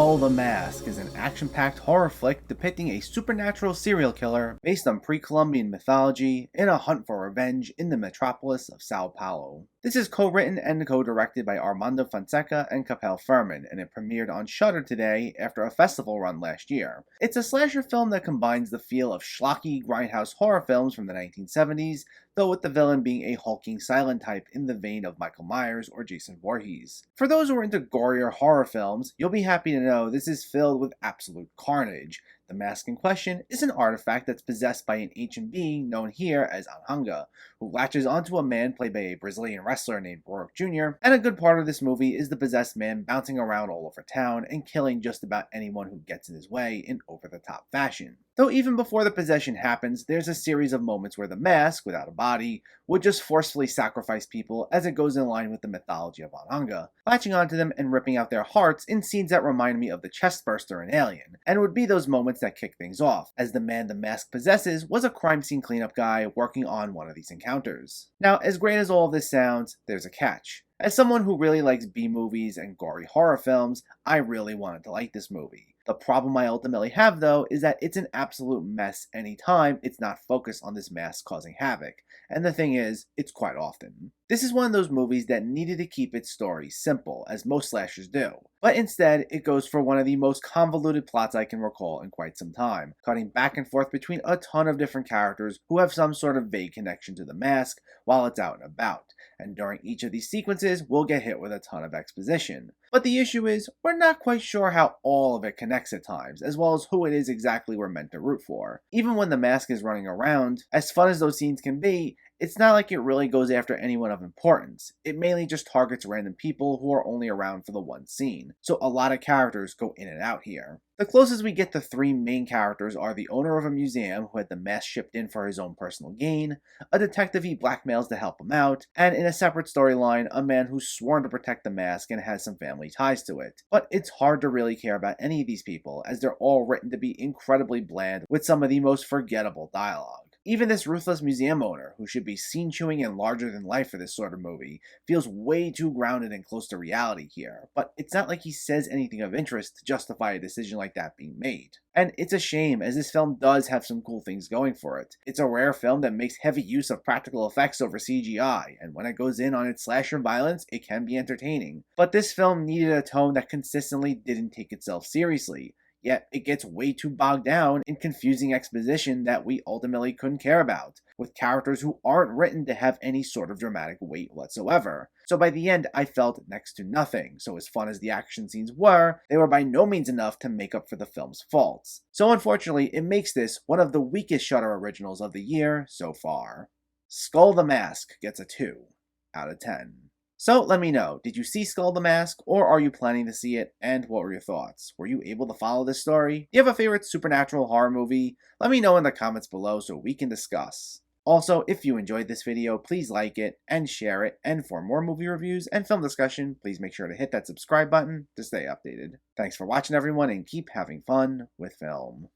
Skull the Mask is an action-packed horror flick depicting a supernatural serial killer based on pre-Colombian mythology in a hunt for revenge in the metropolis of São Paulo. This is co-written and co-directed by Armando Fonseca and Capel Furman, and it premiered on Shudder today after a festival run last year. It's a slasher film that combines the feel of schlocky grindhouse horror films from the 1970s, though with the villain being a hulking silent type in the vein of Michael Myers or Jason Voorhees. For those who are into gorier horror films, you'll be happy to know this is filled with absolute carnage. The mask in question is an artifact that's possessed by an ancient being known here as Anhanga, who latches onto a man played by a Brazilian wrestler named Rourke Jr., and a good part of this movie is the possessed man bouncing around all over town and killing just about anyone who gets in his way in over-the-top fashion. Though even before the possession happens, there's a series of moments where the mask, without a body, would just forcefully sacrifice people as it goes in line with the mythology of Anhanga, latching onto them and ripping out their hearts in scenes that remind me of the chestburster in Alien, and would be those moments that kick things off, as the man the mask possesses was a crime scene cleanup guy working on one of these encounters. Now, as great as all of this sounds, there's a catch. As someone who really likes B-movies and gory horror films, I really wanted to like this movie. The problem I ultimately have, though, is that it's an absolute mess anytime it's not focused on this mask causing havoc. And the thing is, it's quite often. This is one of those movies that needed to keep its story simple, as most slashers do. But instead, it goes for one of the most convoluted plots I can recall in quite some time, cutting back and forth between a ton of different characters who have some sort of vague connection to the mask while it's out and about. And during each of these sequences, we'll get hit with a ton of exposition. But the issue is, we're not quite sure how all of it connects at times, as well as who it is exactly we're meant to root for. Even when the mask is running around, as fun as those scenes can be, it's not like it really goes after anyone of importance. It mainly just targets random people who are only around for the one scene. So a lot of characters go in and out here. The closest we get to three main characters are the owner of a museum who had the mask shipped in for his own personal gain, a detective he blackmails to help him out, and in a separate storyline, a man who's sworn to protect the mask and has some family ties to it. But it's hard to really care about any of these people, as they're all written to be incredibly bland with some of the most forgettable dialogue. Even this ruthless museum owner, who should be scene-chewing and larger than life for this sort of movie, feels way too grounded and close to reality here, but it's not like he says anything of interest to justify a decision like that being made. And it's a shame, as this film does have some cool things going for it. It's a rare film that makes heavy use of practical effects over CGI, and when it goes in on its slasher violence, it can be entertaining. But this film needed a tone that consistently didn't take itself seriously. Yet it gets way too bogged down in confusing exposition that we ultimately couldn't care about, with characters who aren't written to have any sort of dramatic weight whatsoever. So by the end, I felt next to nothing, so as fun as the action scenes were, they were by no means enough to make up for the film's faults. So unfortunately, it makes this one of the weakest Shudder originals of the year so far. Skull the Mask gets a 2 out of 10. So let me know, did you see Skull the Mask, or are you planning to see it, and what were your thoughts? Were you able to follow this story? Do you have a favorite supernatural horror movie? Let me know in the comments below so we can discuss. Also, if you enjoyed this video, please like it and share it, and for more movie reviews and film discussion, please make sure to hit that subscribe button to stay updated. Thanks for watching everyone, and keep having fun with film.